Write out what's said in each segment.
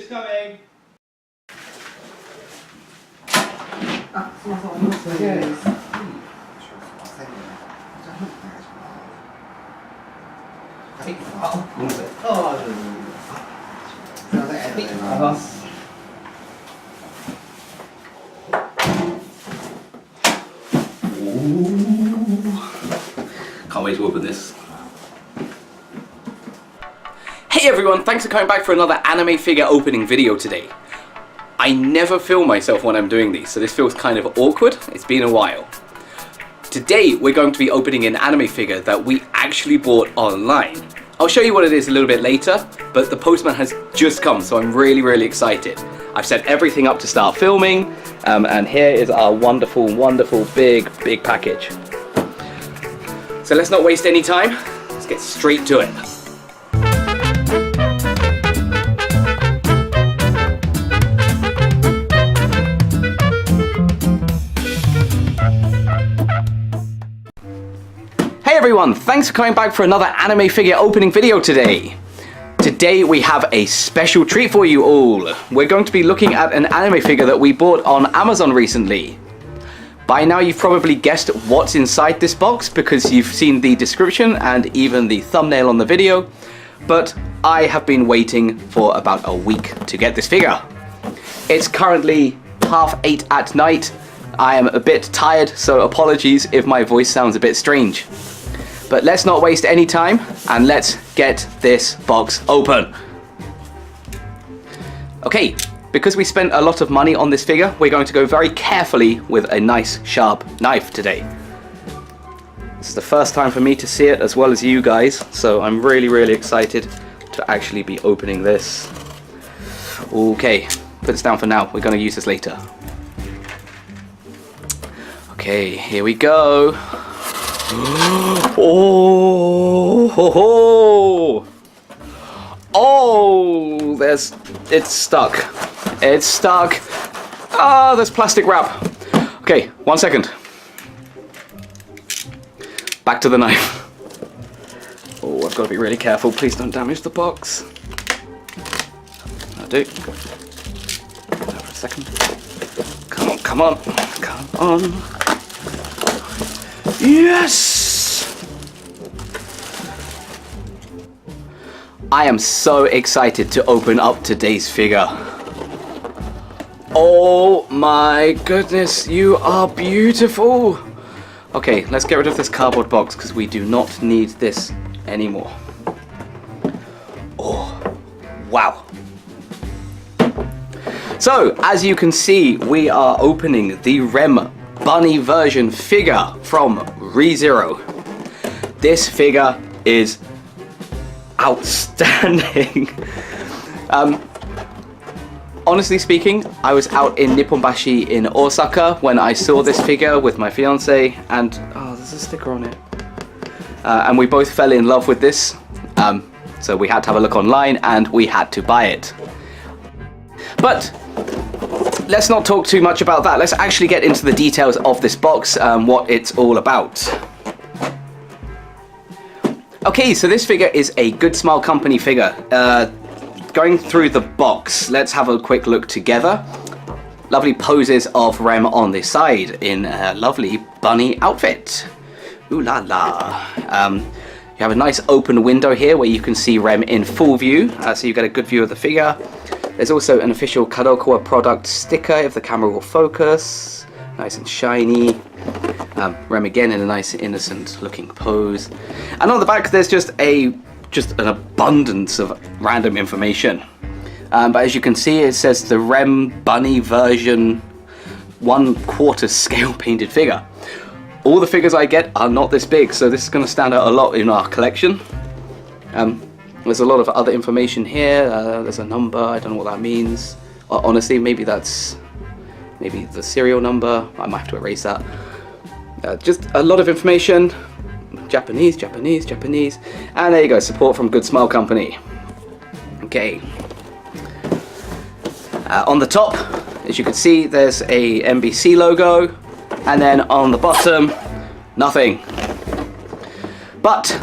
It's coming. Can't wait to open this. Hey everyone, thanks for coming back for another anime figure opening video today. I never film myself when I'm doing these, so this feels kind of awkward. It's been a while. Today we're going to be opening an anime figure that we actually bought online. I'll show you what it is a little bit later, but the postman has just come, so I'm really excited. I've set everything up to start filming, and here is our wonderful big package. So let's not waste any time, let's get straight to it. Hey everyone, thanks for coming back for another anime figure opening video today. Today we have a special treat for you all. We're going to be looking at an anime figure that we bought on Amazon recently. By now you've probably guessed what's inside this box because you've seen the description and even the thumbnail on the video, but I have been waiting for about a week to get this figure. It's currently 8:30 at night. I am a bit tired, so apologies if my voice sounds a bit strange. But let's not waste any time and let's get this box open. Okay, because we spent a lot of money on this figure, we're going to go very carefully with a nice sharp knife today. It's the first time for me to see it as well as you guys, so I'm really excited to actually be opening this. Okay, put this down for now, we're going to use this later. Okay, here we go. Oh, ho, ho. Oh, it's stuck. It's stuck. Ah, there's plastic wrap. Okay, 1 second. Back to the knife. Oh, I've got to be really careful. Please don't damage the box. I do. Hold on for a second. Come on. Yes! I am so excited to open up today's figure. Oh my goodness, you are beautiful! Okay, let's get rid of this cardboard box because we do not need this anymore. Oh, wow. So, as you can see, we are opening the Rem Bunny version figure from ReZero. This figure is outstanding. Honestly speaking, I was out in Nipponbashi in Osaka when I saw this figure with my fiance, and oh, there's a sticker on it. And we both fell in love with this, so we had to have a look online and we had to buy it. But let's not talk too much about that. Let's actually get into the details of this box, what it's all about. Okay, so this figure is a Good Smile Company figure. Going through the box, let's have a quick look together. Lovely poses of Rem on this side in a lovely bunny outfit. Ooh la la. You have a nice open window here where you can see Rem in full view, so you get a good view of the figure. There's also an official Kadokawa product sticker if the camera will focus. Nice and shiny. Rem again in a nice innocent looking pose. And on the back there's just an abundance of random information. But as you can see, it says the Rem Bunny version 1/4 scale painted figure. All the figures I get are not this big, so this is going to stand out a lot in our collection. There's a lot of other information here. There's a number, I don't know what that means. Honestly, maybe that's the serial number. I might have to erase that. Just a lot of information. Japanese. And there you go, support from Good Smile Company. Okay. On the top, as you can see, there's a MBC logo. And then on the bottom, nothing. But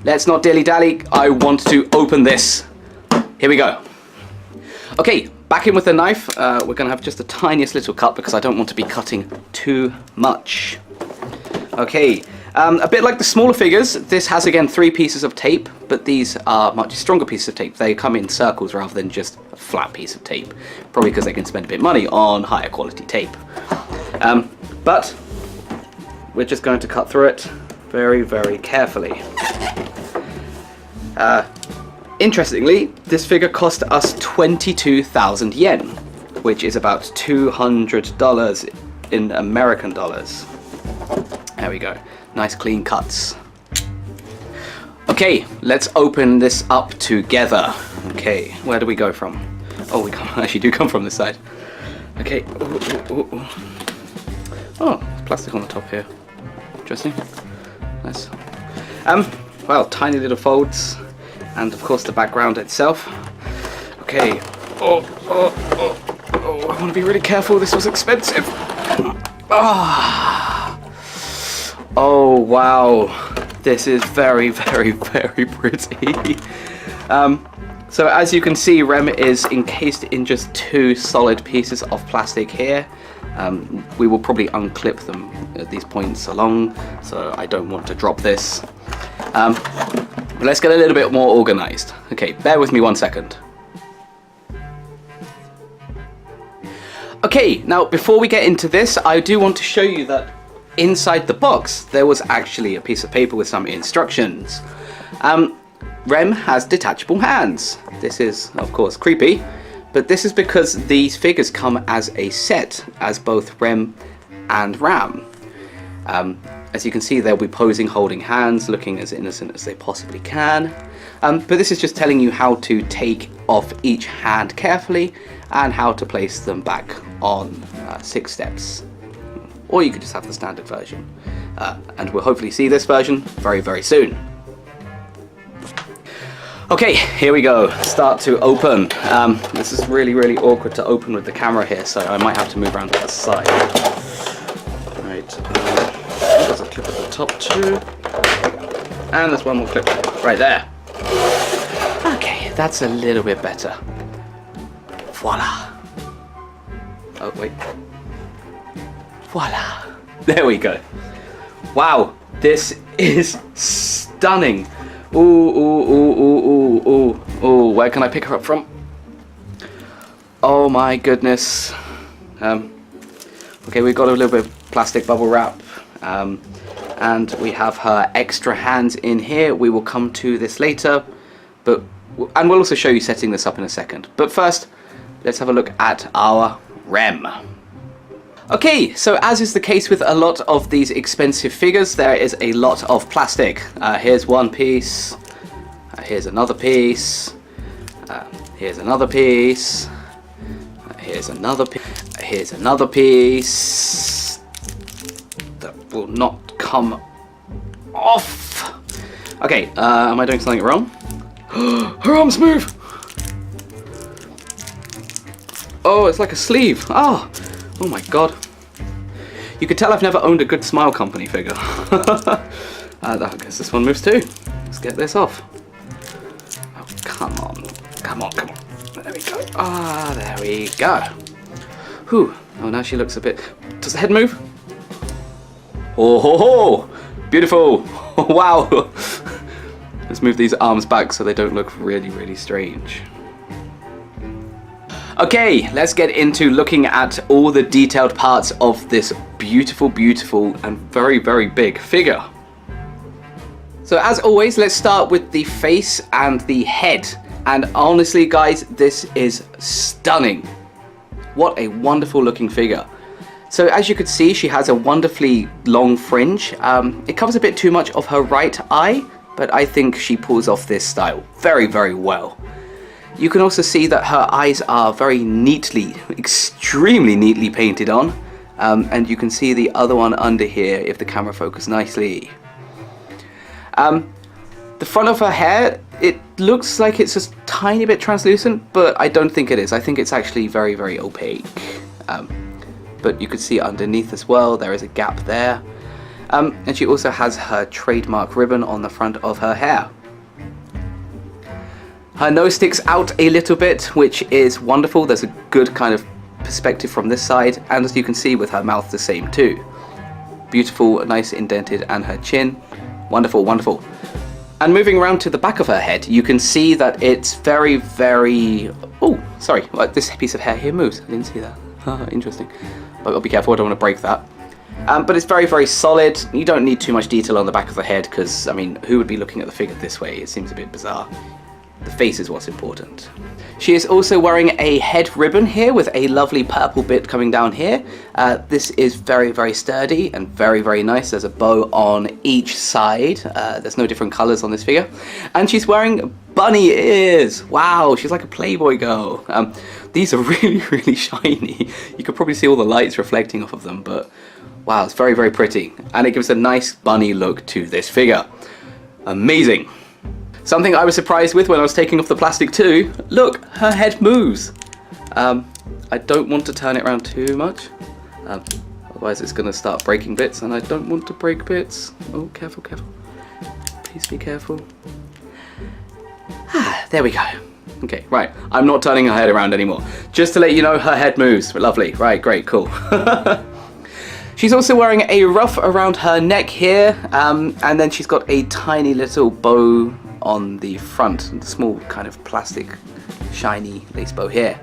let's not dilly-dally. I want to open this. Here we go. Okay, back in with the knife. We're going to have just the tiniest little cut because I don't want to be cutting too much. Okay, a bit like the smaller figures, this has again 3 pieces of tape, but these are much stronger pieces of tape. They come in circles rather than just a flat piece of tape, probably because they can spend a bit of money on higher quality tape. But we're just going to cut through it very, very carefully. Interestingly, this figure cost us 22,000 yen, which is about $200 in American dollars. There we go. Nice clean cuts. Okay, let's open this up together. Okay, where do we go from? Oh, we actually do come from this side. Okay. Ooh. Oh, plastic on the top here. Interesting. Nice. Well, tiny little folds, and of course the background itself. Okay. Oh, I want to be really careful. This was expensive. Oh wow, this is very, very, very pretty. So as you can see, Rem is encased in just 2 solid pieces of plastic here. We will probably unclip them at these points along, so I don't want to drop this. But let's get a little bit more organized. Okay, bear with me 1 second. Okay, now before we get into this, I do want to show you that inside the box there was actually a piece of paper with some instructions. Rem has detachable hands. This is of course creepy, but this is because these figures come as a set as both Rem and Ram. As you can see, they'll be posing holding hands, looking as innocent as they possibly can. But this is just telling you how to take off each hand carefully and how to place them back on 6 steps. Or you could just have the standard version. And we'll hopefully see this version very, very soon. Okay, here we go. Start to open. This is really, really awkward to open with the camera here, so I might have to move around to the side. Right, there's a clip at the top too. And there's one more clip right there. Okay, that's a little bit better. Voila. Oh, wait. Voila. There we go. Wow, this is stunning. Ooh, where can I pick her up from? Oh my goodness. Okay, we've got a little bit of plastic bubble wrap. And we have her extra hands in here. We will come to this later. And we'll also show you setting this up in a second. But first, let's have a look at our Rem. Okay, so as is the case with a lot of these expensive figures, there is a lot of plastic. Here's one piece, here's another piece, here's another piece, here's another piece, here's another piece. That will not come off. Okay, am I doing something wrong? Her arms move! Oh, it's like a sleeve. Oh my god. You could tell I've never owned a good Smile Company figure. I guess this one moves too. Let's get this off. Oh, come on. Come on. There we go. There we go. Whew. Oh, now she looks a bit... Does the head move? Oh, ho, ho. Beautiful. Wow. Let's move these arms back so they don't look really, really strange. Okay, let's get into looking at all the detailed parts of this beautiful, beautiful and very, very big figure. So as always, let's start with the face and the head. And honestly, guys, this is stunning. What a wonderful looking figure. So as you could see, she has a wonderfully long fringe. It covers a bit too much of her right eye, but I think she pulls off this style very, very well. You can also see that her eyes are very neatly, extremely neatly painted on. And you can see the other one under here if the camera focuses nicely. The front of her hair, it looks like it's just a tiny bit translucent, but I don't think it is. I think it's actually very, very opaque. But you could see underneath as well, there is a gap there. And she also has her trademark ribbon on the front of her hair. Her nose sticks out a little bit, which is wonderful. There's a good kind of perspective from this side, and as you can see with her mouth the same too. Beautiful, nice indented, and her chin. Wonderful, wonderful. And moving around to the back of her head, you can see that it's very, very... Oh, sorry, this piece of hair here moves. I didn't see that. Interesting. But I'll be careful, I don't want to break that. But it's very, very solid. You don't need too much detail on the back of the head because, I mean, who would be looking at the figure this way? It seems a bit bizarre. The face is what's important. She is also wearing a head ribbon here with a lovely purple bit coming down here. This is very, very sturdy and very, very nice. There's a bow on each side. There's no different colors on this figure. And she's wearing bunny ears. Wow, she's like a Playboy girl. These are really, really shiny. You could probably see all the lights reflecting off of them, but wow, it's very, very pretty. And it gives a nice bunny look to this figure. Amazing. Something I was surprised with when I was taking off the plastic too. Look, her head moves. I don't want to turn it around too much. Otherwise it's going to start breaking bits, and I don't want to break bits. Oh, careful, careful. Please be careful. There we go. Okay, right. I'm not turning her head around anymore. Just to let you know, her head moves. Lovely. Right, great, cool. She's also wearing a ruff around her neck here, and then she's got a tiny little bow on the front, the small kind of plastic shiny lace bow here.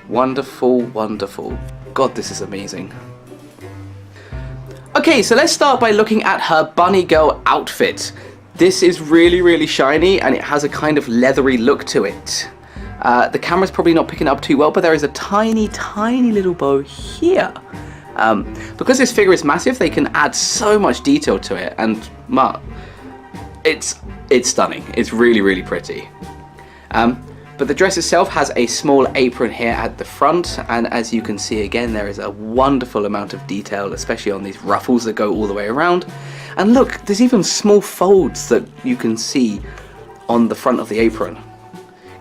Wonderful, wonderful. God, this is amazing. Okay, so let's start by looking at her bunny girl outfit. This is really, really shiny, and it has a kind of leathery look to it. The camera's probably not picking it up too well, but there is a tiny, tiny little bow here. Because this figure is massive, they can add so much detail to it, and it's stunning. It's really, really pretty. But the dress itself has a small apron here at the front, and as you can see again, there is a wonderful amount of detail, especially on these ruffles that go all the way around. And look, there's even small folds that you can see on the front of the apron.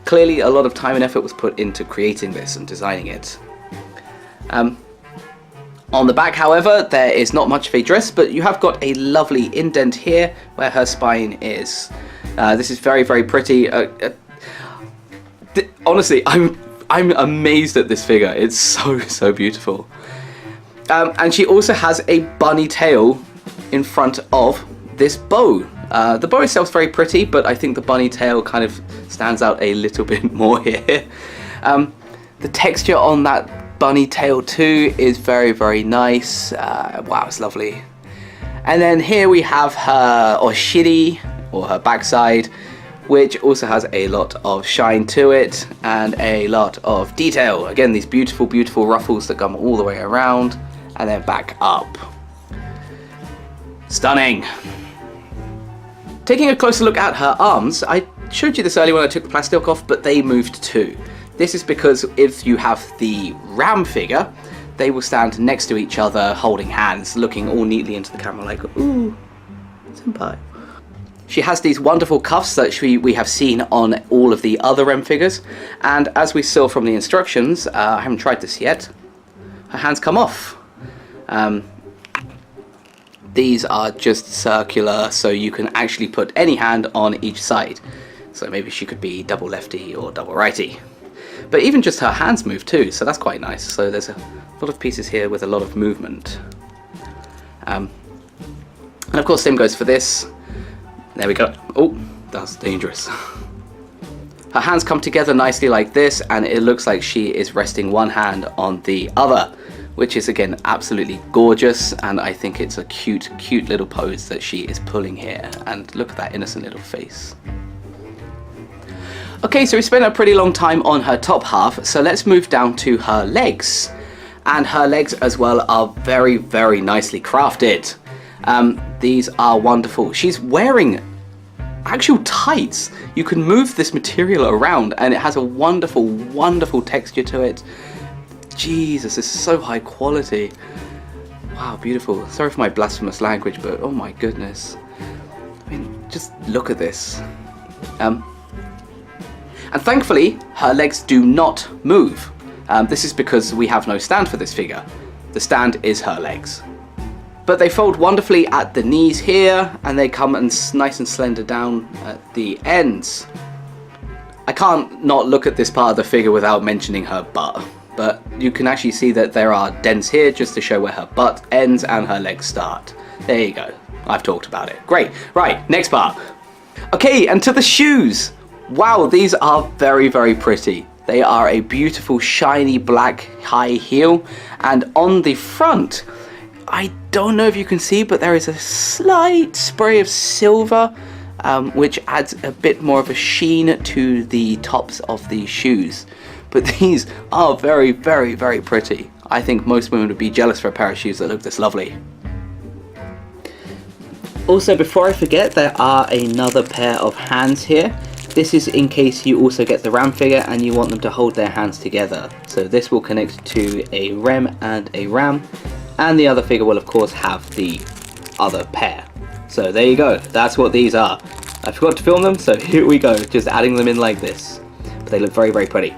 Clearly a lot of time and effort was put into creating this and designing it. On the back, however, there is not much of a dress, but you have got a lovely indent here where her spine is. This is very, very pretty. Honestly, I'm amazed at this figure. It's so, so beautiful. And she also has a bunny tail in front of this bow. The bow itself is very pretty, but I think the bunny tail kind of stands out a little bit more here. The texture on that bunny tail too is very, very nice. Wow, it's lovely. And then here we have her oshiri, or her backside, which also has a lot of shine to it and a lot of detail. Again, these beautiful, beautiful ruffles that come all the way around and then back up. Stunning. Taking a closer look at her arms, I showed you this earlier when I took the plastic off, but they moved too. This is because if you have the Ram figure, they will stand next to each other holding hands, looking all neatly into the camera like, ooh, senpai. She has these wonderful cuffs that we have seen on all of the other Rem figures, and as we saw from the instructions, I haven't tried this yet, her hands come off. These are just circular, so you can actually put any hand on each side. So maybe she could be double lefty or double righty. But even just her hands move too, so that's quite nice. So there's a lot of pieces here with a lot of movement. And of course, same goes for this. There we go. Oh, that's dangerous. Her hands come together nicely like this, and it looks like she is resting one hand on the other, which is again absolutely gorgeous, and I think it's a cute, cute little pose that she is pulling here. And look at that innocent little face. Okay, so we spent a pretty long time on her top half, so let's move down to her legs. And her legs as well are very, very nicely crafted. These are wonderful. She's wearing actual tights. You can move this material around and it has a wonderful, wonderful texture to it. Jesus, it's so high quality. Wow, beautiful. Sorry for my blasphemous language, but oh my goodness. I mean, just look at this. And thankfully, her legs do not move. This is because we have no stand for this figure. The stand is her legs. But they fold wonderfully at the knees here, and they come nice and slender down at the ends. I can't not look at this part of the figure without mentioning her butt. But you can actually see that there are dents here just to show where her butt ends and her legs start. There you go. I've talked about it. Great. Right, next part. Okay, and to the shoes. Wow, these are very, very pretty. They are a beautiful shiny black high heel, and on the front, I don't know if you can see, but there is a slight spray of silver, which adds a bit more of a sheen to the tops of the shoes. But these are very, very, very pretty. I think most women would be jealous for a pair of shoes that look this lovely. Also, before I forget, there are another pair of hands here. This is in case you also get the Ram figure and you want them to hold their hands together. So this will connect to a Rem and a Ram, and the other figure will of course have the other pair. So there you go, that's what these are. I forgot to film them, so here we go, just adding them in like this. But they look very, very pretty.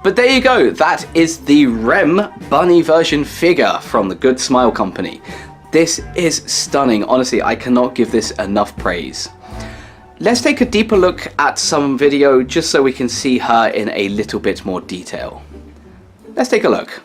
But there you go, that is the Rem Bunny version figure from the Good Smile Company. This is stunning, honestly, I cannot give this enough praise. Let's take a deeper look at some video just so we can see her in a little bit more detail. Let's take a look.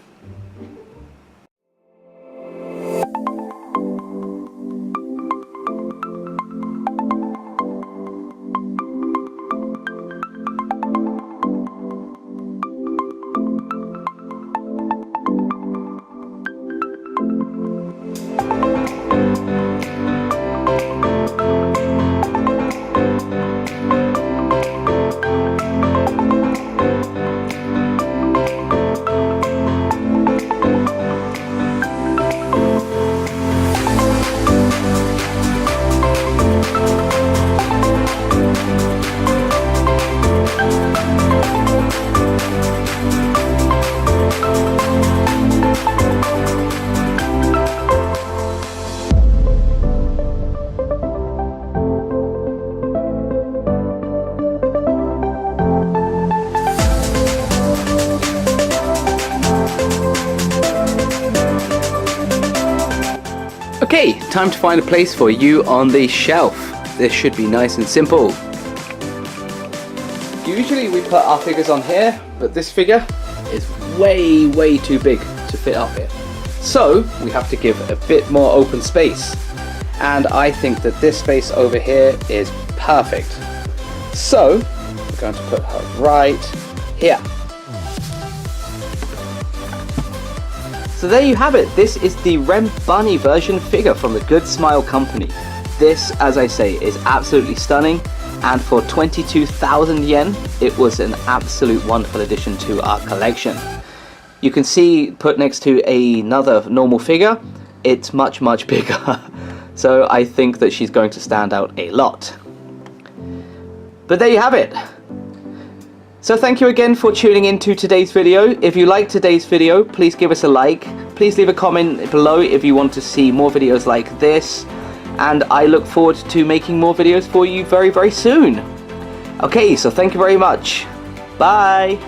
Okay, time to find a place for you on the shelf. This should be nice and simple. Usually we put our figures on here, but this figure is way too big to fit up here. So we have to give a bit more open space. And I think that this space over here is perfect. So we're going to put her right here. So there you have it, this is the Rem Bunny version figure from the Good Smile Company. This, as I say, is absolutely stunning, and for 22,000 yen, it was an absolute wonderful addition to our collection. You can see, put next to another normal figure, it's much bigger. So I think that she's going to stand out a lot. But there you have it. So thank you again for tuning into today's video. If you liked today's video, please give us a like. Please leave a comment below if you want to see more videos like this. And I look forward to making more videos for you very soon. Okay, so thank you very much. Bye.